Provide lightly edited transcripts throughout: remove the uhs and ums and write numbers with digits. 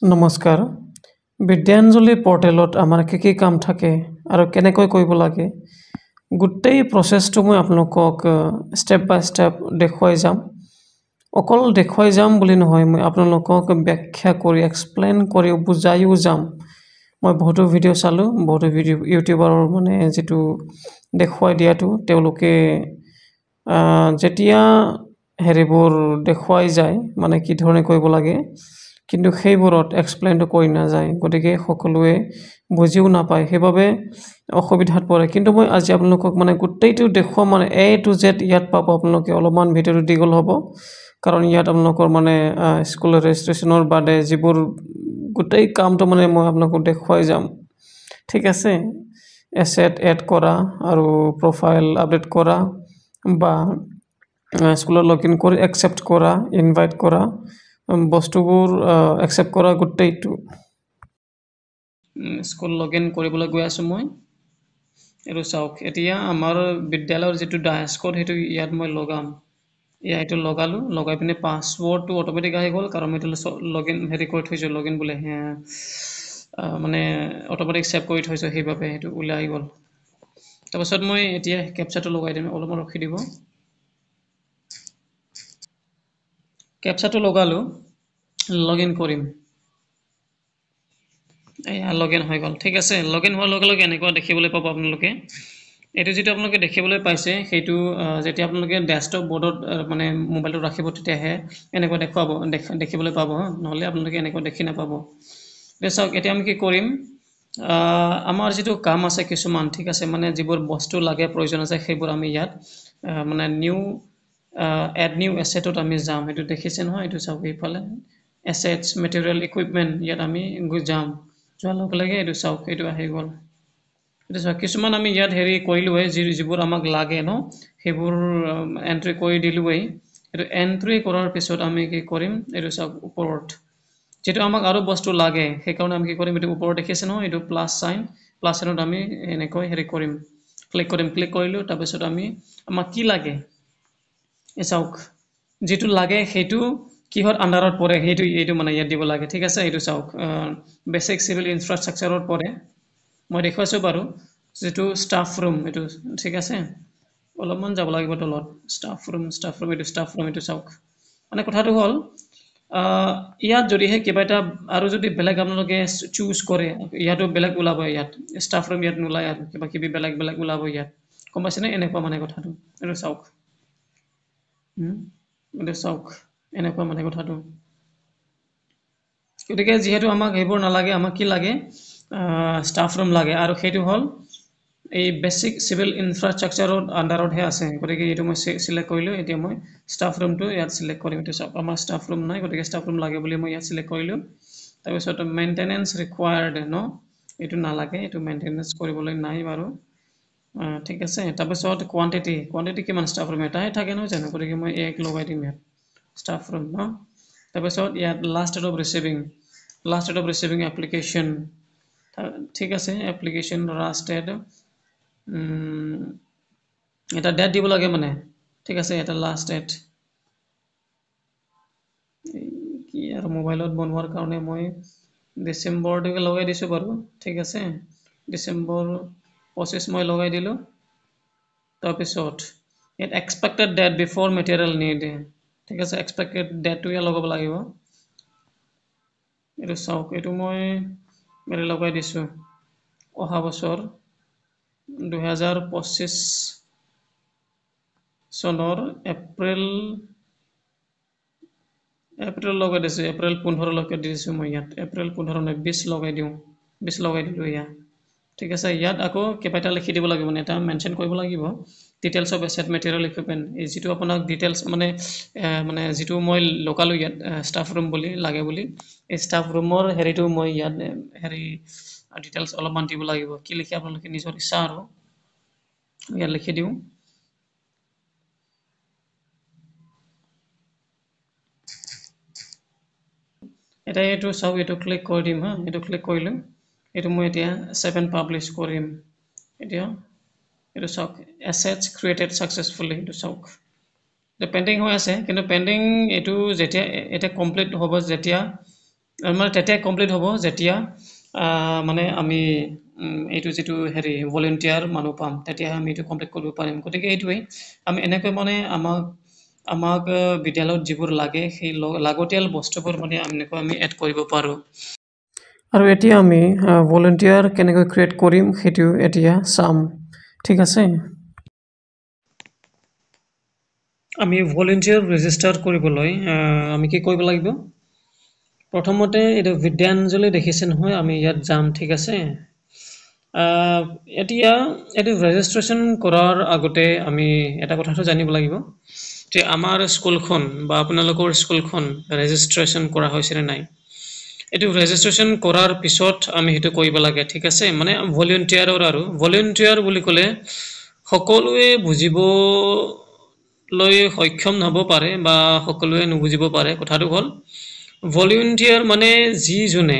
নমস্কাৰ বিদ্যাঞ্জলি পৰ্টেলত আমাৰ কি কাম থাকে আৰু কেনেকৈ কৰিব লাগে গোটেই প্ৰচেছটো মই আপোনালোকক ষ্টেপ বাই ষ্টেপ দেখুৱাই যাম অকল দেখুৱাই যাম বুলি নহয় মই আপোনালোকক ব্যাখ্যা কৰি এক্সপ্লেইন কৰি বুজাইও যাম মই বহুতো ভিডিঅ' চালো বহুতো ভিডিঅ' ইউটিউবাৰৰ মানে যেটো দেখুৱাই দিয়াটো তেওঁলোকে যেতিয়া হেৰিবোৰ দেখুৱাই যায় মানে কি ধৰণে কৰিব লাগে কিন্তু সেইবোৰত এক্সপ্লেইনটো কৰি না যায় গতিকে সকলোৱে বুজিও নাপায় সেইভাবে অসুবিধাত পৰে কিন্তু মই আজি আপোনালোকক মানে গোটেইটো দেখুৱা মানে A to Z ইয়াত পাব আপোনালোকে অলপমান ভিডিঅ'টো দীঘল হ'ব কাৰণ ইয়াত আপোনালোকৰ মানে স্কুল ৰেজিষ্ট্ৰেচনৰ বাদে যিবোৰ গোটেই কামটো মানে মই আপোনালোকক দেখুৱাই যাম ঠিক আছে এছেট এড কৰা আৰু প্ৰফাইল আপডেট কৰা বা স্কুলৰ লগইন কৰি একচেপ্ট কৰা ইনভাইট কৰা বস্তুবোৰ একচেপ্ট কৰা গোটেইটো স্কুল লগইন কৰিবলৈ গৈ আছো মই এটো চাওক এতিয়া আমাৰ বিদ্যালয়ৰ যেটো ডায়াছ কোড হেতু ইয়াত মই লগাম ইয়াটো লগালো লগাই পিনে পাসওয়াৰ্ডটো অটোমেটিক আহি গল কাৰণ মই লগইন হেৰি কৰি থৈছো লগইন বুলে মানে অটোমেটিক সেভ কৰি থৈছো সেইভাবে হেতু উলাই গল তাৰপিছত মই এতিয়া ক্যাপচাটো লগাই দিম অলপমান ৰখি দিব ক্যাপচাটো লগালো লগইন কৰিম এয়া লগইন হৈ গল ঠিক আছে লগইন হোৱাৰ লগে লগে এনেকুৱা দেখিবলৈ পাব আপোনালোকে এটো যেটো আপোনালোকে দেখিবলৈ পাইছে হেতু যেতিয়া আপোনালোকে ডেস্কটপ বোৰ্ডত মানে মোবাইলটো ৰাখিব তেতিয়াহে এনেকুৱা দেখুৱাব দেখিবলৈ পাব নহলে আপোনালোকে এনেকুৱা দেখি নাপাব চাওক এতিয়া আমি কি কৰিম আমাৰ যেটো কাম আছে কিছুমান ঠিক আছে মানে যিবোৰ বস্তু লাগে প্ৰয়োজন আছে সেইবোৰ আমি ইয়াত মানে নিউ এড নিউ এছেটত আমি যাম হেতু দেখিছে নহয় এটো চাওক এইফালে এছেটস মেটেৰিয়েল ইকুইপমেন্ট ইয়াত আমি যাম যোৱাৰ লগে লগে এটো চাওক এটো আহি গল এটো চাওক কিছুমান আমি ইয়াত হেৰি কৰিলোৱে যিবোৰ আমাক লাগে ন সেইবোৰ এন্ট্ৰি কৰি দিলোৱেই এটো এন্ট্ৰি কৰাৰ পিছত আমি কি কৰিম এটো চাওক ওপৰত যেটো আমাক আৰু বস্তু লাগে সেই কাৰণে আমি কি কৰিম এটো ওপৰত দেখিছে ন এটো প্লাস সাইন প্লাস সাইনত আমি এনেকৈ হেৰি কৰিম ক্লিক কৰিলো তাৰ পিছত আমি আমাক কি লাগে এ চাওক যেটো লাগে হেতু কিহৰ আন্ডাৰত পৰে হেতু এইটো মানে ইয়াত দিব লাগে ঠিক আছে এইটো চাওক বেসিক সিভিল ইনফ্ৰাষ্ট্ৰাকচাৰত পৰে মই দেখুৱাইছো বাৰু যেটো ষ্টাফ ৰুম এটো ঠিক আছে অলপমান যাব লাগিব তলত ষ্টাফ ৰুম এটো চাওক মানে কথাটো হল ইয়াত যদিহে কিবা এটা আৰু যদি বেলেগ আপোনালোকে চুজ কৰে ইয়াতো বেলেগ ওলাব ইয়াত ষ্টাফ ৰুম ইয়াত নোলাই আৰু কিবা কিবি বেলেগ ওলাব ইয়াত কম পাইছেনে এনেকুৱা মানে কথাটো এটো চাওক এটো চাওক এনেকুৱা মানে কথাটো গতিকে যেহেতু আমাক হেবোৰ নালাগে আমাক কি লাগে ষ্টাফ ৰুম লাগে আৰু হেতু হল এই বেসিক সিভিল ইনফ্ৰাষ্ট্ৰাকচাৰৰ আন্ডাৰত হে আছে গতিকে এটো মই সিলেক্ট কৰিলো এতিয়া মই ষ্টাফ ৰুমটো ইয়াত সিলেক্ট কৰিম এটো চাওক আমাৰ ষ্টাফ ৰুম নাই গতিকে ষ্টাফ ৰুম লাগে বুলি মই ইয়াত সিলেক্ট কৰিলো তাৰ পিছত মেইনটেনেন্স ৰিকোয়াৰ্ড ন এটো নালাগে এটো মেইনটেনেন্স কৰিবলৈ নাই বাৰু ঠিক আছে তাৰ পিছত কোৱান্টিটি কিমান ষ্টাফ ৰুম এটাই থাকে নহয় জানো গতিকে মই এক লগাই দিম ইয়াত ষ্টাফ ৰুম ন তাৰ পিছত ইয়াত লাষ্ট ডেট অফ ৰিসিভিং এপ্লিকেশন ঠিক আছে এপ্লিকেশন লাষ্ট ডেট এটা ডেট দিব লাগে মানে ঠিক আছে এটা লাষ্ট ডেট কি আৰু মোবাইলত বনোৱাৰ কাৰণে মই ডিসেম্বৰটোকে লগাই দিছো বাৰু ঠিক আছে ডিসেম্বৰ 25 মই লগাই দিলো তাৰ পিছত ইয়াত expected date before material need ঠিক আছে এক্সপেক্টেড ডেটটো ইয়াত লগাব লাগিব এটো চাওক এটো মই মেৰে লগাই দিছো অহা বছৰ 2025 চনৰ এপ্ৰিল লগাই দিছো এপ্ৰিল 15 লৈকে দিছো মই ইয়াত এপ্ৰিল 15 নাই 20 লগাই দিও 20 লগাই দিলো ইয়া ঠিক আছে ইয়াত আকৌ কেইটা লিখি দিব লাগিব মানে এটা মেনশন কৰিব লাগিব details of asset material equipment এই যেটো আপোনাক ডিটেইলছ মানে যেটো মই লোকালো ইয়াত ষ্টাফ ৰুম বুলি লাগে বুলি এই ষ্টাফ ৰুমৰ হেৰিটো মই ইয়াত হেৰি ডিটেইলছ অলপমান দিব লাগিব কি লিখি আপোনালোকে নিজৰ ইচ্ছা আৰু ইয়াত লিখি দিও এটা এটো চাও এটো ক্লিক কৰি দিম হা এটো ক্লিক কৰিলো এটো মই এতিয়া 7 পাবলিশ কৰিম এতিয়া এটো চাওক assets created successfully এটো চাওক এটো পেন্ডিং হৈ আছে কিন্তু পেন্ডিং এটো যেতিয়া এটা কমপ্লিট হ'ব যেতিয়া মানে তেতিয়া কমপ্লিট হ'ব যেতিয়া মানে আমি এইটো যিটো হেৰি ভলেণ্টিয়াৰ মানুহ পাম তেতিয়াহে আমি এইটো কমপ্লিট কৰিব পাৰিম গতিকে এইটোৱেই আমি এনেকৈ মানে আমাক বিদ্যালয়ত যিবোৰ লাগে সেই লাগতিয়াল বস্তুবোৰ মানে এনেকৈ আমি এড কৰিব পাৰোঁ আৰু এতিয়া আমি ভলেণ্টিয়াৰ কেনেকৈ ক্ৰিয়েট কৰিম সেইটো এতিয়া চাম ঠিক আছে আমি ভলেণ্টিয়াৰ ৰেজিষ্টাৰ কৰিবলৈ আমি কি কৰিব লাগিব প্ৰথমতে এইটো বিদ্যাঞ্জলি দেখিছে নহয় আমি ইয়াত যাম ঠিক আছে এতিয়া এইটো ৰেজিষ্ট্ৰেশ্যন কৰাৰ আগতে আমি এটা কথাটো জানিব লাগিব যে আমাৰ স্কুলখন বা আপোনালোকৰ স্কুলখন ৰেজিষ্ট্ৰেশ্যন কৰা হৈছেনে নাই এইটো ৰেজিষ্ট্ৰেশ্যন কৰাৰ পিছত আমি সেইটো কৰিব লাগে ঠিক আছে মানে ভলেণ্টিয়াৰৰ আৰু ভলেণ্টিয়াৰ বুলি ক'লে সকলোৱে বুজিবলৈ সক্ষম হ'ব পাৰে বা সকলোৱে নুবুজিব পাৰে কথাটো হ'ল ভলেণ্টিয়াৰ মানে যিজনে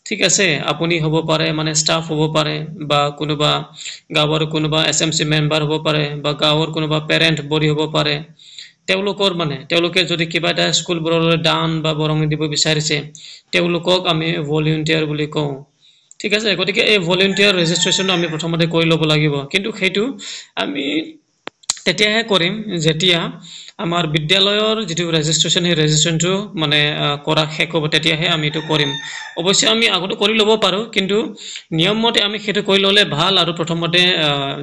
ঠিক আছে আপুনি হ'ব পাৰে মানে ষ্টাফ হ'ব পাৰে বা কোনোবা গাঁৱৰ কোনোবা SMC মেম্বাৰ হ'ব পাৰে বা গাঁৱৰ কোনোবা পেৰেণ্ট বডি হ'ব পাৰে তেওঁলোকে যদি কিবা এটা স্কুলবোৰলৈ দান বা বৰঙণি দিব বিচাৰিছে তেওঁলোকক আমি ভলেণ্টিয়াৰ বুলি কওঁ ঠিক আছে গতিকে এই ভলেণ্টিয়াৰ ৰেজিষ্ট্ৰেশ্যনটো আমি প্ৰথমতে কৰি ল'ব লাগিব কিন্তু সেইটো আমি তেতিয়াহে কৰিম যেতিয়া আমাৰ বিদ্যালয়ৰ যিটো ৰেজিষ্ট্ৰেশ্যন সেই ৰেজিষ্ট্ৰেশ্যনটো মানে কৰা শেষ হ'ব তেতিয়াহে আমি এইটো কৰিম অৱশ্যে আমি আগতে কৰি ল'ব পাৰোঁ কিন্তু নিয়মমতে আমি সেইটো কৰি ল'লে ভাল আৰু প্ৰথমতে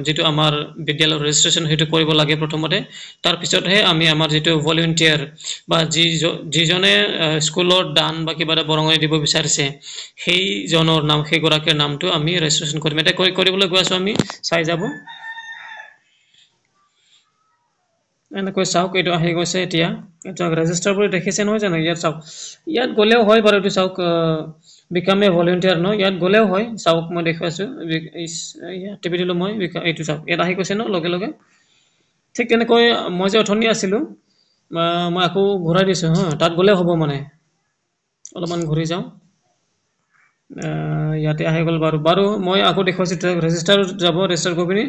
যিটো আমাৰ বিদ্যালয়ৰ ৰেজিষ্ট্ৰেশ্যন সেইটো কৰিব লাগে প্ৰথমতে তাৰপিছতহে আমি আমাৰ যিটো ভলেণ্টিয়াৰ বা যিজনে স্কুলৰ দান বা কিবা এটা বৰঙণি দিব বিচাৰিছে সেইজনৰ নাম সেইগৰাকীৰ নামটো আমি ৰেজিষ্ট্ৰেশ্যন কৰিম এতিয়া কৰিবলৈ গৈ আছোঁ আমি চাই যাব এনেকৈ চাওক এইটো আহি গৈছে এতিয়া চাওক ৰেজিষ্টাৰ কৰি দেখিছে নহয় জানো ইয়াত চাওক ইয়াত গ'লেও হয় বাৰু এইটো চাওক বিকাম এ ভলেণ্টিয়াৰ ন ইয়াত গ'লেও হয় চাওক মই দেখুৱাইছোঁ ইয়াত টিপি দিলোঁ মই এইটো চাওক ইয়াত আহি গৈছে ন লগে লগে ঠিক তেনেকৈ মই যে অথনি আছিলোঁ মই আকৌ ঘূৰাই দিছোঁ হা তাত গ'লেও হ'ব মানে অলপমান ঘূৰি যাওঁ ইয়াতে আহি গ'ল বাৰু মই আকৌ দেখুৱাইছোঁ ৰেজিষ্টাৰ যাব ৰেজিষ্টাৰ কৰি পিনি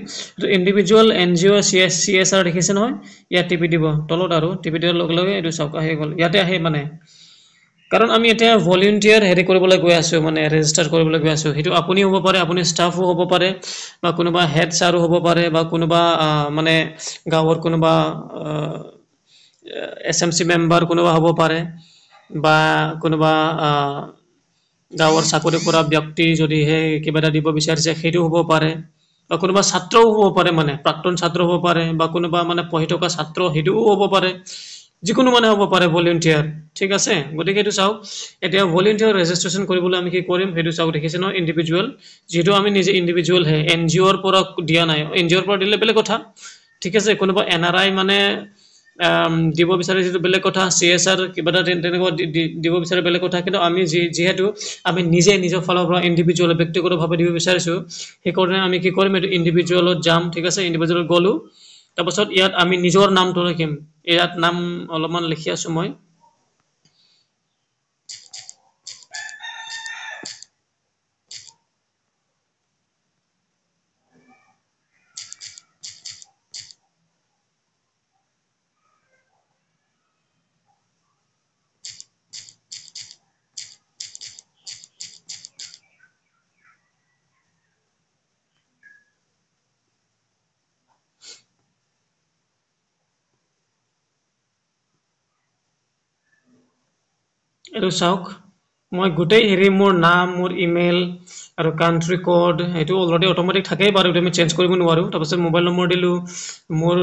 ইণ্ডিভিজুৱেল NGO CSR দেখিছে নহয় ইয়াত টিপি দিব তলত আৰু টিপি দিয়াৰ লগে লগে এইটো চাওক আহি গ'ল ইয়াতে আহে মানে কাৰণ আমি এতিয়া ভলেণ্টিয়াৰ হেৰি কৰিবলৈ গৈ আছোঁ মানে ৰেজিষ্টাৰ কৰিবলৈ গৈ আছোঁ সেইটো আপুনি হ'ব পাৰে আপুনি ষ্টাফো হ'ব পাৰে বা কোনোবা হেড ছাৰো হ'ব পাৰে বা কোনোবা মানে গাঁৱৰ কোনোবা SMC মেম্বাৰ কোনোবা হ'ব পাৰে বা কোনোবা গাঁৱৰ চাকৰি কৰা ব্যক্তি যদিহে কিবা এটা দিব বিচাৰিছে সেইটো হ'ব পাৰে বা কোনোবা ছাত্ৰও হ'ব পাৰে মানে প্ৰাক্তন ছাত্ৰ হ'ব পাৰে বা কোনোবা মানে পঢ়ি থকা ছাত্ৰ সেইটোও হ'ব পাৰে যিকোনো মানে হ'ব পাৰে ভলেণ্টিয়াৰ ঠিক আছে গতিকে এইটো চাওক এতিয়া ভলেণ্টিয়াৰ ৰেজিষ্ট্ৰেশ্যন কৰিবলৈ আমি কি কৰিম সেইটো চাওক দেখিছে ন ইণ্ডিভিজুৱেল যিহেতু আমি নিজে ইণ্ডিভিজুৱেলহে NGOৰ পৰা দিয়া নাই NGOৰ পৰা দিলে বেলেগ কথা ঠিক আছে কোনোবা NRI মানে দিব বিচাৰে যিটো বেলেগ কথা CSR কিবা এটা তেনেকুৱা দিব বিচাৰে বেলেগ কথা কিন্তু আমি যিহেতু আমি নিজে নিজৰ ফালৰ পৰা ইণ্ডিভিজুৱেল ব্যক্তিগতভাৱে দিব বিচাৰিছোঁ সেইকাৰণে আমি কি কৰিম এইটো ইণ্ডিভিজুৱেলত যাম ঠিক আছে ইণ্ডিভিজুৱেলত গ'লোঁ তাৰপাছত ইয়াত আমি নিজৰ নামটো লিখিম ইয়াত নাম অলপমান লিখি আছোঁ মই এইটো চাওক মই গোটেই হেৰি মোৰ নাম মোৰ ইমেইল আৰু কাণ্ট্ৰি কোড এইটো অলৰেডি অট'মেটিক থাকেই বাৰু এইটো আমি চেঞ্জ কৰিব নোৱাৰোঁ তাৰপাছত মোবাইল নম্বৰ দিলোঁ মোৰ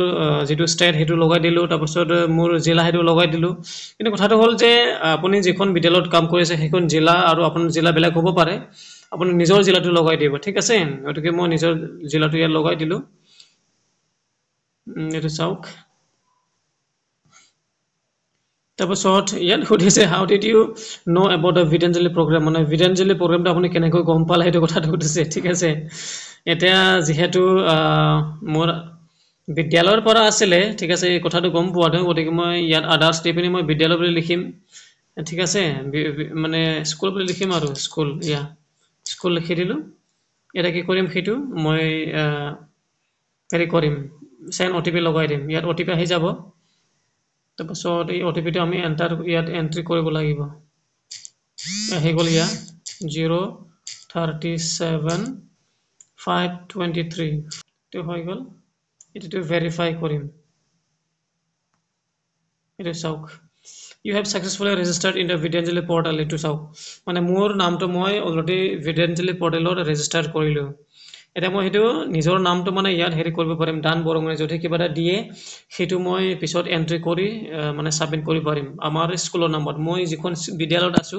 যিটো ষ্টেট সেইটো লগাই দিলোঁ তাৰপাছত মোৰ জিলা সেইটো লগাই দিলোঁ কিন্তু কথাটো হ'ল যে আপুনি যিখন বিদ্যালয়ত কাম কৰিছে সেইখন জিলা আৰু আপোনাৰ জিলা বেলেগ হ'ব পাৰে আপুনি নিজৰ জিলাটো লগাই দিব ঠিক আছে গতিকে মই নিজৰ জিলাটো ইয়াত লগাই দিলোঁ এইটো চাওক তাৰপাছত ইয়াত সুধিছে how did you know' about the Vidyanjali program মানে বিদ্যাঞ্জলি প্ৰগ্ৰেমটো আপুনি কেনেকৈ গম পালে সেইটো কথাটো সুধিছে ঠিক আছে এতিয়া যিহেতু মোৰ বিদ্যালয়ৰ পৰা আছিলে ঠিক আছে এই কথাটো গম পোৱাটো গতিকে মই ইয়াত আদাৰ্ছ দি পিনি মই বিদ্যালয় বুলি লিখিম ঠিক আছে মানে স্কুল বুলি লিখিম আৰু স্কুল লিখি দিলোঁ এতিয়া কি কৰিম সেইটো মই হেৰি কৰিম চেণ্ড OTP লগাই দিম ইয়াত OTP আহি যাব তাৰপাছত এই OTPটো আমি ইয়াত এণ্ট্ৰি কৰিব লাগিব আহি গ'ল ইয়া 037 523 তো হৈ গ'ল এটো ভেৰিফাই কৰিম এটো চাওক you have successfully registered in the Vidanjali portal এটো চাওক মানে মোৰ নামটো মই অলৰেডি Vidanjali portalত ৰেজিষ্টাৰ কৰিলো এটা মই হেতু নিজৰ নামটো মানে ইয়াত হেৰি কৰিব পাৰিম দান বৰঙে যদি কিবা এটা দিয়ে হেতু মই পিছত এন্ট্ৰি কৰি মানে সাবমিট কৰিব পাৰিম আমাৰ স্কুলৰ নামত মই যিখন বিদ্যালয়ত আছো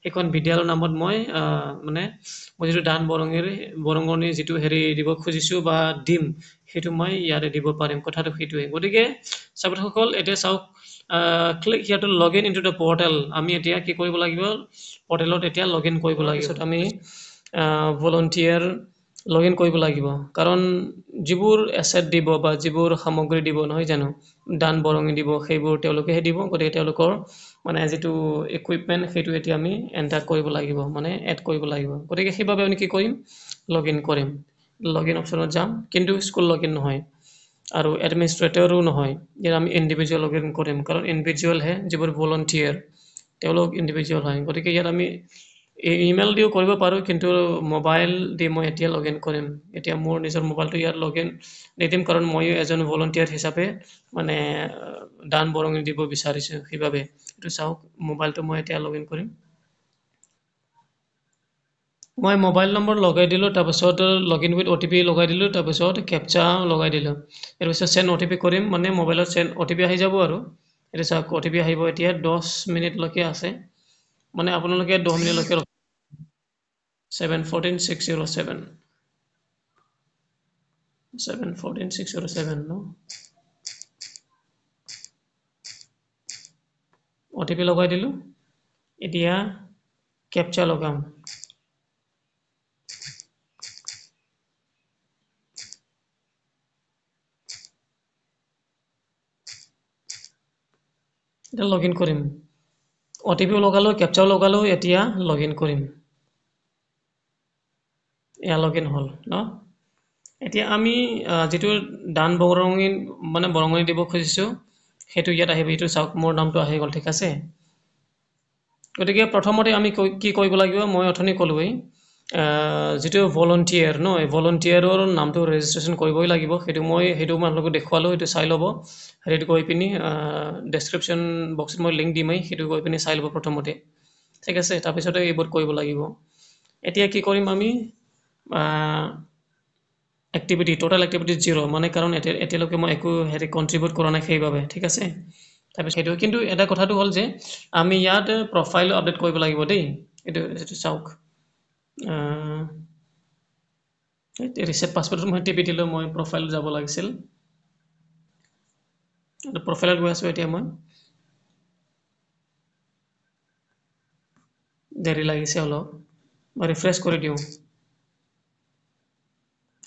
এখন বিদ্যালয়ৰ নামত মই মানে মই যেটো দান বৰঙনি যেটো হেৰি দিব খুজিছো বা দিম হেতু মই ইয়াৰে দিব পাৰিম কথাটো হেতুৱে গতিকে ছাত্ৰসকল এটা চাওক click here to log in into the portal আমি এতিয়া কি কৰিব লাগিব পৰ্টেলত এতিয়া লগ ইন কৰিব লাগিব আমি ভলান্টিয়াৰ লগ ইন কৰিব লাগিব কাৰণ যিবোৰ এসেট দিব বা যিবোৰ সামগ্ৰী দিব নহয় জানো দান বৰঙি দিব সেইবোৰ তেওঁলোকেহে দিব গতিকে তেওঁলোকৰ মানে যেটো ইকুইপমেন্ট হেতু এতিয়া আমি এন্টাৰ কৰিব লাগিব মানে এড কৰিব লাগিব গতিকে সেইভাবে আমি কি কৰিম লগ ইন কৰিম লগ ইন অপচনত যাম কিন্তু স্কুল লগ ইন নহয় আৰু এডমিনিষ্ট্ৰেটৰো নহয় ইয়াত আমি ইন্ডিভিজুৱেল লগ ইন কৰিম কাৰণ ইন্ডিভিজুৱেল হে যিবোৰ ভলান্টিয়াৰ তেওঁলোক ইন্ডিভিজুৱেল হয় গতিকে ইয়াত আমি ইমেইল দিও কৰিব পাৰো কিন্তু মোবাইল দি মই এতিয়া লগ ইন কৰিম এতিয়া মোৰ নিজৰ মোবাইলটো ইয়াত লগ ইন দিম কাৰণ মই এজন ভলান্টিয়াৰ হিচাপে মানে দান বৰঙি দিব বিচাৰিছো সেইভাবে এটো চাওক মোবাইলটো মই এতিয়া লগ ইন কৰিম মই মোবাইল নম্বৰ লগাই দিলো তাৰপিছত লগইন উইথ ওটিপি লগাই দিলো তাৰপিছত ক্যাপচা লগাই দিলো এৰ পিছত সেন্ড ওটিপি কৰিম মানে মোবাইলত সেন্ড ওটিপি আহি যাব আৰু এটা চাওক ওটিপি আহিব এতিয়া 10 মিনিট লৈকে আছে মানে আপোনালোকে 10 মিনিট লৈকে 714607 714607 ন ওটিপি লগাই দিলো এতিয়া ক্যাপচা লগাম এটা লগ ইন কৰিম ওটিপি লগালো ক্যাপচাও লগালো এতিয়া লগ ইন কৰিম এয়া লগ ইন হল ন এতিয়া আমি যেটো দান বৰঙি মানে বৰঙনি দিব খুজিছো হেতু ইয়াত আহিব এটো চাওক মোৰ নামটো আহি গল ঠিক আছে গতিকে প্ৰথমতে আমি কি কৰিব লাগিব মই অথনি কলোই যেটো ভলান্টিয়াৰ ন এই ভলান্টিয়াৰৰ নামটো ৰেজিষ্ট্ৰেচন কৰিবই লাগিব হেতু মই আপোনালোকক দেখুৱালো এটো চাই লব হেৰিত গৈ পিনি ডেসক্ৰিপচন বক্সত মই লিংক দিমই হেতু গৈ পিনি চাই লব প্ৰথমতে ঠিক আছে তাৰ পিছতে এইবোৰ কৰিব লাগিব এতিয়া কি কৰিম আমি এক্টিভিটি টোটাল এক্টিভিটি 0 মানে কাৰণ এতিয়ালৈকে মই একো হেৰি কন্ট্ৰিবিউট কৰা নাই সেইভাবে ঠিক আছে তাৰপিছত সেইটো কিন্তু এটা কথাটো হ'ল যে আমি ইয়াত প্ৰফাইল আপডেট কৰিব লাগিব দেই এটো চাওক ৰিসেট পাসওয়াৰ্ড মই টিপি দিলো মই প্ৰফাইল যাব লাগিছিল প্ৰফাইলত গৈ আছো এতিয়া মই দেৰি লাগিছে অলপ মই ৰিফ্ৰেছ কৰি দিওঁ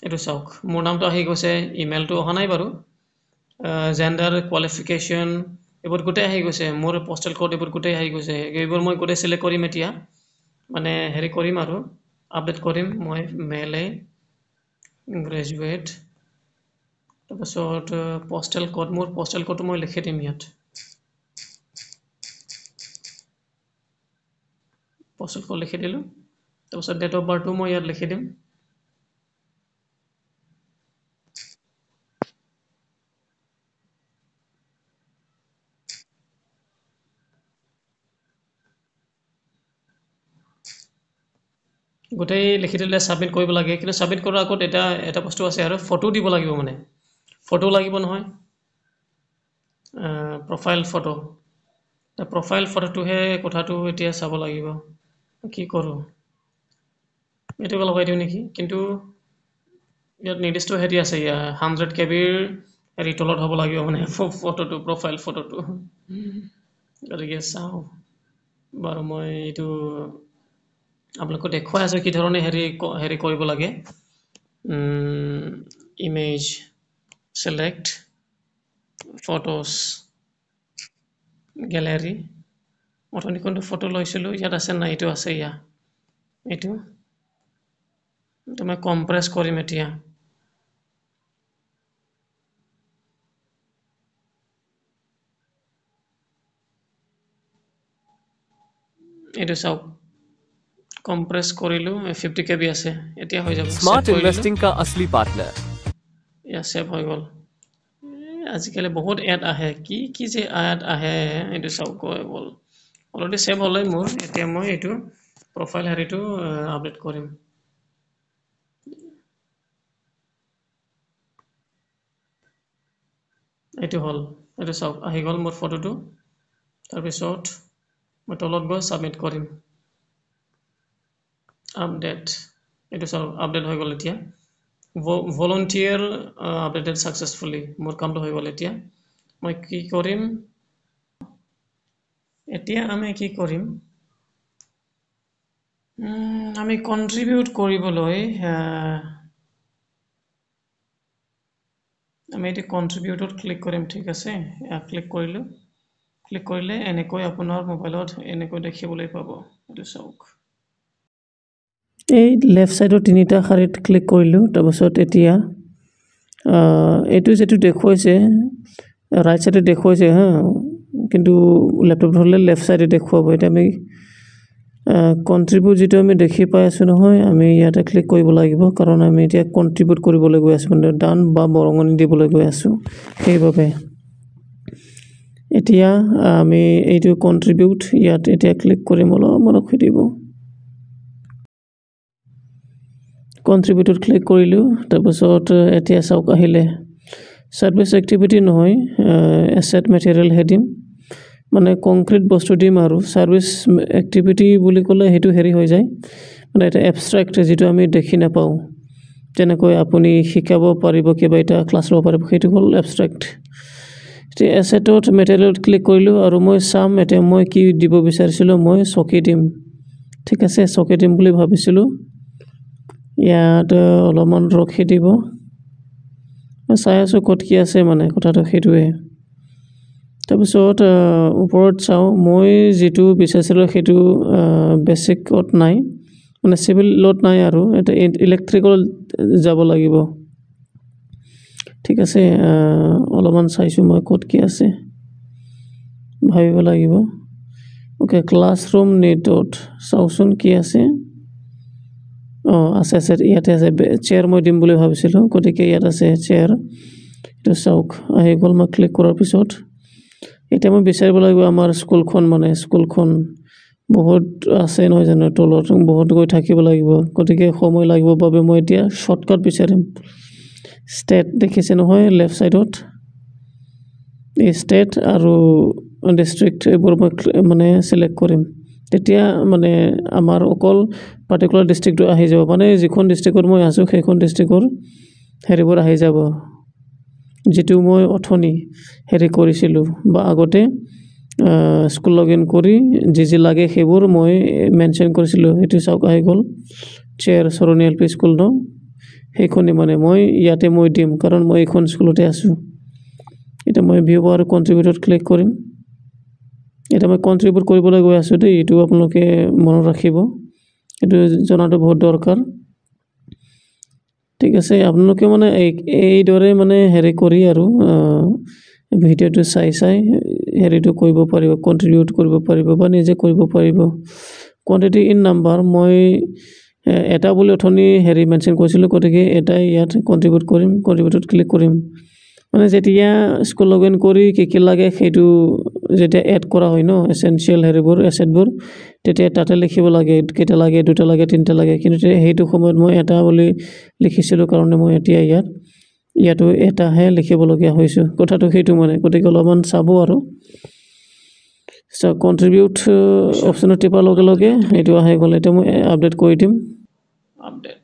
এটো চাওক মোৰ নামটো আহি গৈছে ইমেইলটো অহা নাই বাৰু জেন্ডাৰ কোৱালিফিকেশন এবোৰ গোটেই আহি গৈছে মোৰ পোষ্টেল কোড এবোৰ গোটেই আহি গৈছে এইবোৰ মই গোটেই সিলেক্ট কৰিম এতিয়া মানে হেৰি কৰিম আৰু আপডেট কৰিম মই মেলে গ্ৰেজুৱেট তাৰপিছত পোষ্টেল কোড মোৰ পোষ্টেল কোডটো মই লিখি দিম ইয়াত পোষ্টেল কোড লিখি দিলো তাৰপিছত ডেট অফ বাৰ্থটো মই ইয়াত লিখি দিম গোটেই লিখি দিলে সাবমিট কৰিব লাগে কিন্তু সাবমিট কৰাৰ আগত এটা বস্তু আছে আৰু ফটো দিব লাগিব মানে ফটো লাগিব নহয় প্ৰফাইল ফটো প্ৰফাইল ফটোটোহে কথাটো এতিয়া চাব লাগিব কি কৰো এটো লগাই দিও নেকি কিন্তু ইয়াত নিৰ্দিষ্ট হেৰি আছে 100 কেবিৰ হেৰি তলত হ'ব লাগিব মানে ফটোটো প্ৰফাইল ফটোটো গতিকে চাও বাৰু মই এইটো আপোনালোকক দেখুৱাই আছো কি ধৰণে হেৰি কৰিব লাগে ইমেজ select photos gallery অথনি কোনটো ফটো লৈছিলো ইয়াত আছে না এইটো আছে এইটো মই কম্প্ৰেছ কৰিম এতিয়া এইটো চাওক কম্প্ৰেছ কৰিলোঁ 50 KB আছে এতিয়া হৈ যাব स्मार्ट इन्वेस्टिंग का असली पार्टनर ইয়া সেভ হৈ গ'ল আজিকালি বহুত এড আহে কি যে এড আহে এইটো চাওক হৈ গ'ল অলৰেডি সেভ হ'লে মোৰ এতিয়া মই এইটো প্ৰফাইল হেৰিটো আপডেট কৰিম এইটো হ'ল এইটো চাওক আহি গ'ল মোৰ ফটোটো তাৰপিছত মই তলত গৈ সাবমিট কৰিম আপডেট এইটো চাওক আপডেট হৈ গ'ল এতিয়া ভলন্টিয়াৰ আপডেটেড সাকসেসফুলি মোৰ কামটো হৈ গ'ল এতিয়া মই কি কৰিম এতিয়া আমি কি কৰিম আমি কন্ট্ৰিবিউট কৰিবলৈ আমি এটি কন্ট্ৰিবিউটত ক্লিক কৰিম ঠিক আছে ক্লিক কৰিলোঁ ক্লিক কৰিলে এনেকৈ আপোনাৰ মোবাইলত এনেকৈ দেখিবলৈ পাব এইটো চাওক এই লেফট সাইডৰ তিনিটা শাৰীত ক্লিক কৰিলোঁ তাৰপিছত এতিয়া এইটো যেটো দেখুৱাইছে ৰাইট সাইডে দেখুৱাইছে হা কিন্তু ল্যাপটপ ধৰলে লেফট সাইডে দেখুৱাব এটা আমি কন্ট্ৰিবিউট যেটো আমি দেখি পাই আছো নহয় আমি ইয়াতে ক্লিক কৰিব লাগিব কাৰণ আমি এতিয়া কন্ট্ৰিবিউট কৰিবলৈ গৈ আছো মানে ডান বা বৰঙনি দিবলৈ গৈ আছো সেইভাবে এতিয়া আমি এইটো কন্ট্ৰিবিউট ইয়াত এতিয়া ক্লিক কৰিম অলপমান ৰখি দিব কন্ট্ৰিবিউটত ক্লিক কৰিলোঁ তাৰপিছত এতিয়া চাওক আহিলে সাৰ্ভিস এক্টিভিটি নহয় এসেট মেটেৰিয়েল হেডিং মানে কংক্ৰিট বস্তু দিম আৰু সাৰ্ভিস এক্টিভিটি বুলি ক'লে হেতু হেৰি হৈ যায় মানে এটা এবষ্ট্ৰাক্ট যেটো আমি দেখি নাপাও তেনেকৈ আপুনি শিকাব পাৰিব কিবা এটা ক্লাছ ল'ব পাৰিব হেতু হ'ল এবষ্ট্ৰাক্ট এতিয়া এসেটত মেটেৰিয়েলত ক্লিক কৰিলোঁ আৰু মই চাম এতিয়া মই কি দিব বিচাৰিছিলো মই চকী দিম ঠিক আছে চকী দিম বুলি ভাবিছিলো ইয়াত অলপমান ৰখি দিব চাই আছো কত কি আছে মানে কথাটো হেতুৱে তাৰপিছত ওপৰত চাও মই যেটো বিচাৰিছিলো হেতু বেসিকত নাই মানে সিভিল লোড নাই আৰু এটা ইলেক্ট্ৰিক্যাল যাব লাগিব ঠিক আছে অলপমান চাইছো মই কত কি আছে ভাবিব লাগিব ওকে ক্লাসৰুম নেটত চাওচোন কি আছে আছে ইয়াতে আছে চেয়াৰ মই দিম বুলি ভাবিছিলো গতিকে ইয়াত আছে চেয়াৰ এটা চাওক আহি গ'ল মই ক্লিক কৰাৰ পিছত এটা মই বিচাৰিব লাগিব আমাৰ স্কুলখন মানে স্কুলখন বহুত আছে নহয় জানো তলত বহুত গৈ থাকিব লাগিব গতিকে সময় লাগিব বাবে মই এতিয়া শৰ্টকাট বিচাৰিম ষ্টেট দেখিছে নহয় লেফট সাইডত এই ষ্টেট আৰু ডিস্ট্ৰিক্ট এইবোৰ মানে সিলেক্ট কৰিম তেতিয়া মানে আমাৰ অকল পাৰ্টিকুলাৰ ডিস্ট্ৰিক্টটো আহি যাব মানে যিখন ডিস্ট্ৰিক্টৰ মই আছো সেইখন ডিস্ট্ৰিক্টৰ হেৰিবোৰ আহি যাব যেটো মই অথনি হেৰি কৰিছিলো বা আগতে স্কুল লগইন কৰি যি লাগে সেইবোৰ মই মেনশন কৰিছিলো এটো চাওক আহি গ'ল চেয়াৰ সৰণি এলপি স্কুল ন সেইখনি মানে মই ইয়াতে মই দিম কাৰণ মই এখন স্কুলতে আছো এটা মই ভিউ আৰু কন্ট্ৰিবিউটত ক্লিক কৰিম এটা মই কন্ট্ৰিবিউট কৰিবলৈ গৈ আছো দেই এটো আপোনালোকে মনত ৰাখিব এটো জনাটো বহুত দৰকাৰ ঠিক আছে আপোনালোকে মানে এই দৰে মানে হেৰি কৰি আৰু ভিডিওটো চাই হেৰিটো কৰিব পাৰিব কন্ট্ৰিবিউট কৰিব পাৰিব বা নিজে কৰিব পাৰিব কোৱান্টিটি ইন নাম্বাৰ মই এটা বুলি অথনি হেৰি মেনশন কৰিছিলো গতিকে এটা ইয়াত কন্ট্ৰিবিউট কৰিম কন্ট্ৰিবিউটত ক্লিক কৰিম মানে যেতিয়া স্কুল লগইন কৰি কি লাগে হেতু যেতিয়া এড কৰা হয় ন এসেনশিয়াল হেৰিবোৰ এসেটবোৰ তেতিয়া তাতে লিখিব লাগে কেটা লাগে দুটা লাগে তিনটা লাগে কিন্তু হেতু সময়ত মই এটা বুলি লিখিছিলো কাৰণ মই এতিয়া ইয়াতো এটাহে লিখিব লগিয়া হৈছো কথাটো হেতু মানে গতিকে অলপমান চাব আৰু কন্ট্ৰিবিউট অপচনত টিপাৰ লগে লগে এটো আহি গ'ল এটা মই আপডেট কৰি দিম আপডেট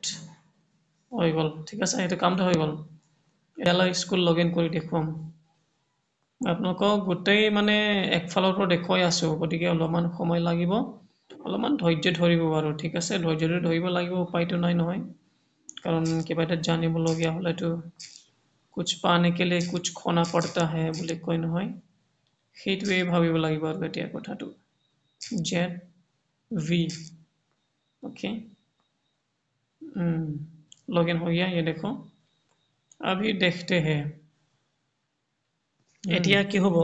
হৈ গ'ল ঠিক আছে এটো কামটো হৈ গ'ল এলা স্কুল লগইন কৰি দেখুৱাম আপোনালোকক গোটেই মানে একফালৰ পৰা দেখুৱাই আছো গতিকে অলপমান সময় লাগিব অলপমান ধৈৰ্য ধৰিব আৰু ঠিক আছে ধৈৰ্যৰে ধৰিব লাগিব উপায়টো নাই নহয় কাৰণ কিবা এটা জানিব লগিয়া হলেতো कुछ पाने के लिए कुछ खोना पड़ता है বুলি কয় নহয় সেইটোৱে ভাবিব লাগিব আৰু এতিয়া কথাটো ZV ओके लॉगिन हो गया ये देखो अभी देखते हैं এতিয়া কি হ'ব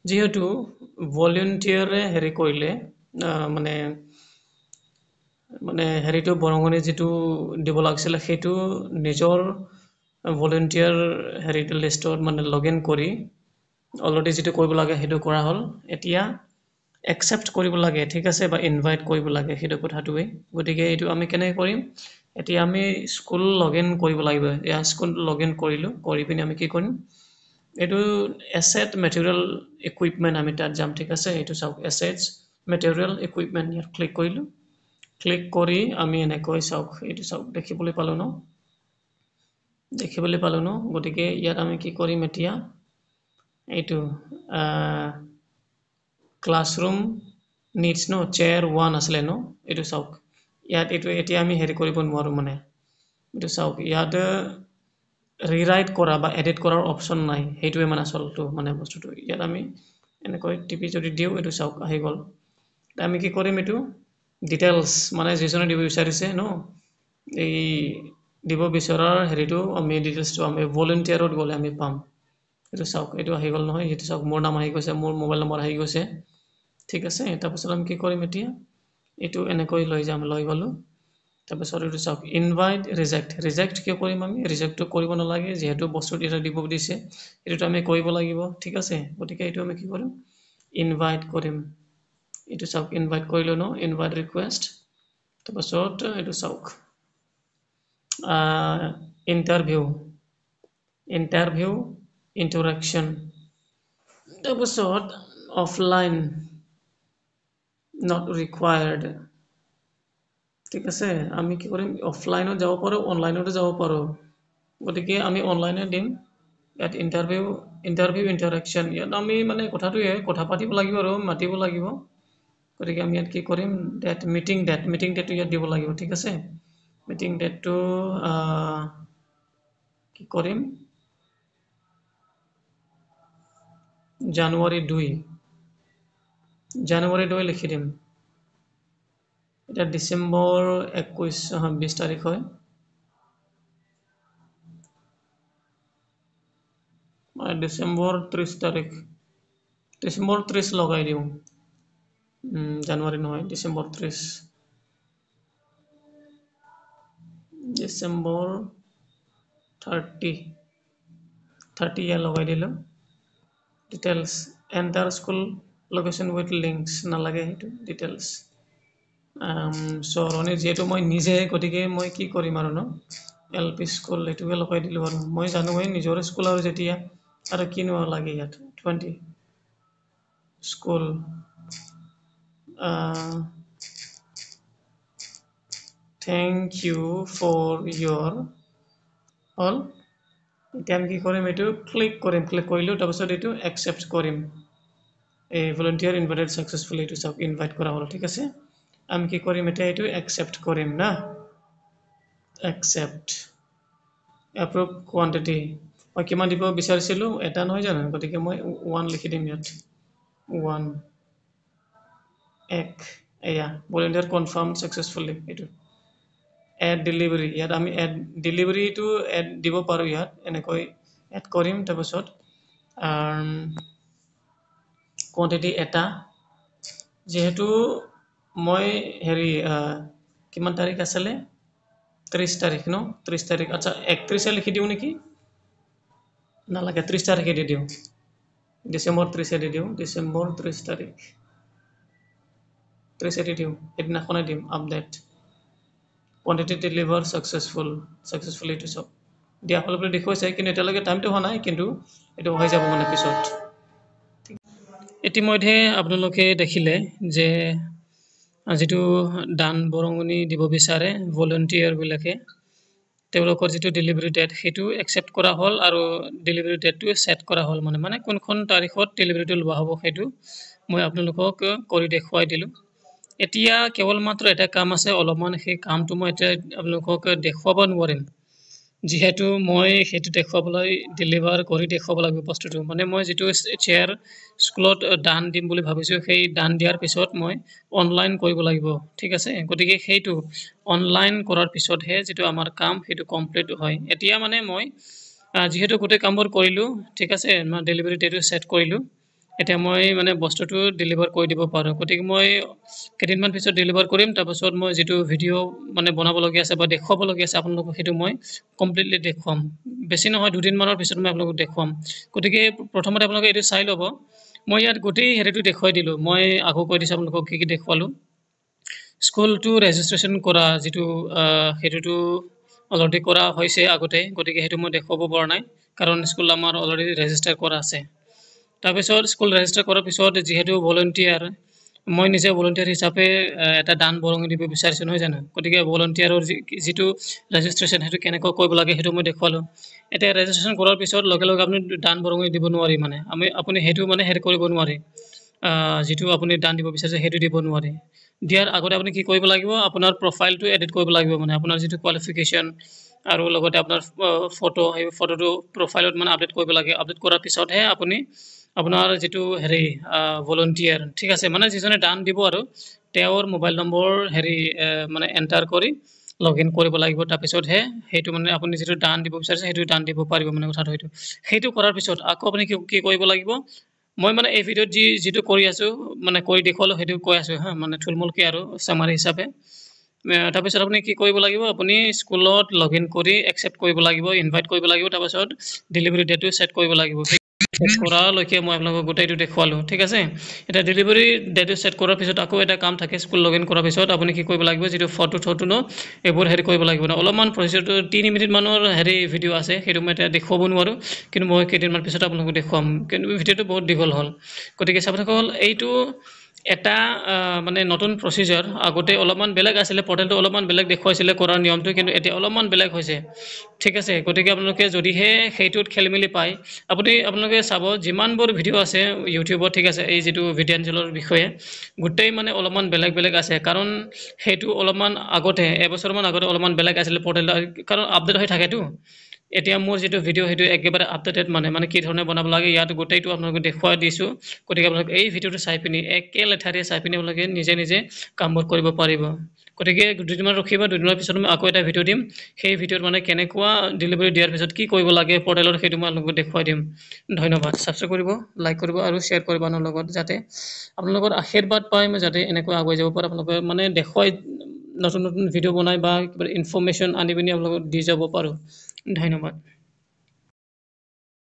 যেহেতু ভলান্টিয়াৰে হেৰি কৰিলে মানে মানে হেৰিটো বৰঙণি যিটো দিব লাগিছিলে সেইটো নিজৰ ভলেণ্টিয়াৰ হেৰিটো লিষ্টত মানে লগ ইন কৰি অলৰেডি যিটো কৰিব লাগে সেইটো কৰা হ'ল এতিয়া একচেপ্ট কৰিব লাগে ঠিক আছে বা ইনভাইট কৰিব লাগে সেইটো কথাটোৱে গতিকে এইটো আমি কেনেকৈ কৰিম এতিয়া আমি স্কুল লগ ইন কৰিব লাগিব ইয়াৰ স্কুল লগ ইন কৰিলোঁ কৰি পিনি আমি কি কৰিম এইটো এছেট মেটেৰিয়েল ইকুইপমেণ্ট আমি তাত যাম ঠিক আছে এইটো চাওক এছেটছ মেটেৰিয়েল ইকুইপমেণ্ট ইয়াত ক্লিক কৰিলোঁ ক্লিক কৰি আমি এনেকৈ চাওক এইটো চাওক দেখিবলৈ পালোঁ ন গতিকে ইয়াত আমি কি কৰিম এতিয়া এইটো ক্লাছৰুম নিডছ ন চেয়াৰ 1 আছিলে ন এইটো চাওক ইয়াত এইটো এতিয়া আমি হেৰি কৰিব নোৱাৰোঁ মানে এইটো চাওক ইয়াত ৰিৰাইট কৰা বা এডিট কৰাৰ অপশ্যন নাই সেইটোৱে মানে আচলটো মানে বস্তুটো ইয়াত আমি এনেকৈ টিপি যদি দিওঁ এইটো চাওক আহি গ'ল আমি কি কৰিম এইটো ডিটেইলছ মানে যিজনে দিব বিচাৰিছে ন এই দিব বিচৰাৰ হেৰিটো আমি ডিটেইলছটো আমি ভলেণ্টিয়াৰত গ'লে আমি পাম এইটো চাওক এইটো আহি গ'ল নহয় এইটো চাওক মোৰ নাম আহি গৈছে মোৰ মোবাইল নম্বৰ আহি গৈছে ঠিক আছে তাৰপিছত আমি কি কৰিম এতিয়া এইটো এনেকৈ লৈ গ'লোঁ তাৰপিছত এইটো চাওক ইনভাইট ৰিজেক্ট কিয় কৰিম আমি ৰিজেক্টটো কৰিব নালাগে যিহেতু বস্তুটো এটা দিব দিছে এইটোতো আমি কৰিব লাগিব ঠিক আছে গতিকে এইটো আমি কি কৰিম ইনভাইট কৰিম এইটো চাওক ইনভাইট কৰিলোঁ ন ইনভাইট ৰিকুৱেষ্ট তাৰপিছত এইটো চাওক ইণ্টাৰভিউ ইণ্টাৰেকশ্যন তাৰপিছত অফলাইন নট ৰিকুৱায়াৰ্ড ঠিক আছে আমি কি কৰিম অফলাইনত যাব পাৰোঁ অনলাইনতো যাব পাৰোঁ গতিকে আমি অনলাইনে দিম ইয়াত ইণ্টাৰভিউ ইণ্টাৰেকশ্যন ইয়াত আমি মানে কথাটোৱে কথা পাতিব লাগিব আৰু মাতিব লাগিব গতিকে আমি ইয়াত কি কৰিম মিটিং ডেটটো ইয়াত দিব লাগিব ঠিক আছে মিটিং ডেটটো কি কৰিম জানুৱাৰী 2 লিখি দিম এতিয়া ডিচেম্বৰ 20 তাৰিখ হয় ডিচেম্বৰ 30 তাৰিখ ডিচেম্বৰ 30 লগাই দিওঁ জানুৱাৰী নহয় ডিচেম্বৰ 30 ডিচেম্বৰ 30 ইয়াৰ লগাই দিলোঁ details enter school location with links নালাগে সেইটো ডিটেইলছ চৰণি যিহেতু মই নিজে গতিকে মই কি কৰিম আৰু ন LP স্কুল এইটোকে লগাই দিলোঁ আৰু মই জানোৱেই নিজৰ স্কুল আৰু যেতিয়া আৰু কিনো লাগে ইয়াত 20 school thank you for your হ'ল এতিয়া আমি কি কৰিম এইটো ক্লিক কৰিলোঁ তাৰপিছত এইটো একচেপ্ট কৰিম এই ভলেণ্টিয়াৰ ইনভাইটেড ছাকচেছফুলি এইটো চাওক ইনভাইট কৰা হ'ল ঠিক আছে আমি কি কৰিম এতিয়া এইটো একচেপ্ট কৰিম না একচেপ্ট এপ্ৰুভ কোৱান্টিটি মই কিমান দিব বিচাৰিছিলোঁ এটা নহয় জানো গতিকে মই 1 লিখি দিম ইয়াত 1 এয়া ভলেণ্টিয়াৰ কনফাৰ্ম ছাকচেছফুলি এইটো এড ডেলিভাৰী ইয়াত আমি এড ডেলিভাৰীটো এড দিব পাৰোঁ ইয়াত এনেকৈ এড কৰিম তাৰপিছত কোৱান্টিটি এটা যিহেতু মই হেৰি কিমান তাৰিখ আছিলে 30 তাৰিখ ন 30 তাৰিখ আচ্ছা 31 লিখি দিওঁ নেকি নালাগে 30 তাৰিখে দি দিওঁ ডিচেম্বৰ 30 দি দিওঁ ডিচেম্বৰ 30 তাৰিখ 30 দি দিওঁ সেইদিনাখনে দিম আপডেট কোৱান্টিটি ডেলিভাৰ ছাকচেছফুলি এইটো চব দিয়া ফল বুলি দেখুৱাইছে কিন্তু এতিয়ালৈকে টাইমটো হোৱা নাই কিন্তু এইটো হৈ যাব মানে পিছত ইতিমধ্যে আপোনালোকে দেখিলে যে যিটো দান বৰঙণি দিব বিচাৰে ভলেণ্টিয়াৰবিলাকে তেওঁলোকৰ যিটো ডেলিভাৰী ডেট সেইটো একচেপ্ট কৰা হ'ল আৰু ডেলিভাৰী ডেটটো ছেট কৰা হ'ল মানে কোনখন তাৰিখত ডেলিভাৰীটো লোৱা হ'ব সেইটো মই আপোনালোকক কৰি দেখুৱাই দিলোঁ এতিয়া কেৱল মাত্ৰ এটা কাম আছে অলপমান সেই কামটো মই এতিয়া আপোনালোকক দেখুৱাব নোৱাৰিম যিহেতু মই সেইটো দেখুৱাবলৈ ডেলিভাৰ কৰি দেখুৱাব লাগিব বস্তুটো মানে মই যিটো চেয়াৰ স্কুলত দান দিম বুলি ভাবিছোঁ সেই দান দিয়াৰ পিছত মই অনলাইন কৰিব লাগিব ঠিক আছে গতিকে সেইটো অনলাইন কৰাৰ পিছতহে যিটো আমাৰ কাম সেইটো কমপ্লিট হয় এতিয়া মানে মই যিহেতু গোটেই কামবোৰ কৰিলোঁ ঠিক আছে মই ডেলিভাৰী ডেটটো ছেট কৰিলোঁ এতিয়া মই মানে বস্তুটো ডেলিভাৰ কৰি দিব পাৰোঁ গতিকে মই কেইদিনমান পিছত ডেলিভাৰ কৰিম তাৰপাছত মই যিটো ভিডিঅ' মানে বনাবলগীয়া আছে বা দেখুৱাবলগীয়া আছে আপোনালোকক সেইটো মই কমপ্লিটলি দেখুৱাম বেছি নহয় দুদিনমানৰ পিছত মই আপোনালোকক দেখুৱাম গতিকে প্ৰথমতে আপোনালোকে এইটো চাই ল'ব মই ইয়াত গোটেই হেৰিটো দেখুৱাই দিলোঁ মই আকৌ কৈ দিছোঁ আপোনালোকক কি কি দেখুৱালোঁ স্কুলটো ৰেজিষ্ট্ৰেশ্যন কৰা যিটো সেইটোতো অলৰেডি কৰা হৈছে আগতে গতিকে সেইটো মই দেখুৱাব পৰা নাই কাৰণ স্কুল আমাৰ অলৰেডি ৰেজিষ্টাৰ কৰা আছে তাৰপিছত স্কুল ৰেজিষ্টাৰ কৰাৰ পিছত যিহেতু ভলণ্টিয়াৰ মই নিজে ভলণ্টিয়াৰ হিচাপে এটা দান বৰঙণি দিব বিচাৰিছোঁ নহয় জানো গতিকে ভলণ্টিয়াৰৰ যিটো ৰেজিষ্ট্ৰেশ্যন সেইটো কেনেকৈ কৰিব লাগে সেইটো মই দেখুৱালোঁ এতিয়া ৰেজিষ্ট্ৰেশ্যন কৰাৰ পিছত লগে লগে আপুনি দান বৰঙণি দিব নোৱাৰি মানে আপুনি সেইটো মানে হেৰি কৰিব নোৱাৰে যিটো আপুনি দান দিব বিচাৰিছে সেইটো দিব নোৱাৰে দিয়াৰ আগতে আপুনি কি কৰিব লাগিব আপোনাৰ প্ৰফাইলটো এডিট কৰিব লাগিব মানে আপোনাৰ যিটো কোৱালিফিকেশ্যন আৰু লগতে আপোনাৰ ফটো সেই ফটোটো প্ৰফাইলত মানে আপডেট কৰিব লাগে আপডেট কৰাৰ পিছতহে আপুনি আপোনাৰ যিটো হেৰি ভলণ্টিয়াৰ ঠিক আছে মানে যিজনে দান দিব আৰু তেওঁৰ মোবাইল নম্বৰ হেৰি মানে এণ্টাৰ কৰি লগ ইন কৰিব লাগিব তাৰপিছতহে সেইটো মানে আপুনি যিটো দান দিব বিচাৰিছে সেইটো দান দিব পাৰিব মানে কথাটো সেইটো কৰাৰ পিছত আকৌ আপুনি কি কৰিব লাগিব মই মানে এই ভিডিঅ'ত যিটো কৰি আছোঁ মানে কৰি দেখুৱালোঁ সেইটো কৈ আছোঁ হা মানে থুলমূলকৈ আৰু চামাৰি হিচাপে তাৰপিছত আপুনি কি কৰিব লাগিব আপুনি স্কুলত লগ ইন কৰি একচেপ্ট কৰিব লাগিব ইনভাইট কৰিব লাগিব তাৰপিছত ডেলিভাৰী ডেটটো ছেট কৰিব লাগিব ছেট কৰালৈকে মই আপোনালোকক গোটেইটো দেখুৱালোঁ ঠিক আছে এতিয়া ডেলিভাৰী ডেটটো ছেট কৰাৰ পিছত আকৌ এটা কাম থাকে স্কুল লগ ইন কৰাৰ পিছত আপুনি কি কৰিব লাগিব যিটো ফটো ন এইবোৰ হেৰি কৰিব লাগিব অলপমান প্ৰচেছৰটো 3 মিনিটমানৰ হেৰি ভিডিঅ' আছে সেইটো মই এতিয়া দেখুৱাব নোৱাৰোঁ কিন্তু মই কেইদিনমান পিছত আপোনালোকক দেখুৱাম কিন্তু ভিডিঅ'টো বহুত দীঘল হ'ল গতিকে চাবলৈ এইটো এটা মানে নতুন প্ৰচিজাৰ আগতে অলপমান বেলেগ আছিলে পৰ্টেলটো অলপমান বেলেগ দেখুৱাইছিলে কৰাৰ নিয়মটো কিন্তু এতিয়া অলপমান বেলেগ হৈছে ঠিক আছে গতিকে আপোনালোকে যদিহে সেইটোত খেলিমেলি পায় আপোনালোকে চাব যিমানবোৰ ভিডিঅ' আছে ইউটিউবত ঠিক আছে এই যিটো ভিডিঅ'ৰ বিষয়ে গোটেই মানে অলপমান বেলেগ আছে কাৰণ সেইটো অলপমান আগতে এবছৰমান আগতে অলপমান বেলেগ আছিলে পৰ্টেল কাৰণ আপডেট হৈ থাকেতো এতিয়া মোৰ যিটো ভিডিঅ' সেইটো একেবাৰে আপডেটেড মানে কি ধৰণে বনাব লাগে ইয়াত গোটেইটো আপোনালোকক দেখুৱাই দিছোঁ গতিকে আপোনালোকে এই ভিডিঅ'টো চাই পিনি একে লেঠাৰিয়ে চাই পিনি আপোনালোকে নিজে কামবোৰ কৰিব পাৰিব গতিকে দুদিনমান ৰখিব দুদিনৰ পিছত মই আকৌ এটা ভিডিঅ' দিম সেই ভিডিঅ'ত মানে কেনেকুৱা ডেলিভাৰী দিয়াৰ পিছত কি কৰিব লাগে পৰ্টেলত সেইটো মই আপোনালোকক দেখুৱাই দিম ধন্যবাদ ছাবস্ক্ৰাইব কৰিব লাইক কৰিব আৰু শ্বেয়াৰ কৰিব আনৰ লগত যাতে আপোনালোকৰ আশীৰ্বাদ পাই মই যাতে এনেকৈ আগুৱাই যাব পাৰোঁ আপোনালোকে মানে দেখুৱাই নতুন ভিডিঅ' বনাই বা কিবা ইনফৰ্মেশ্যন আনি পিনি আপোনালোকক দি যাব পাৰোঁ ধন্যবাদ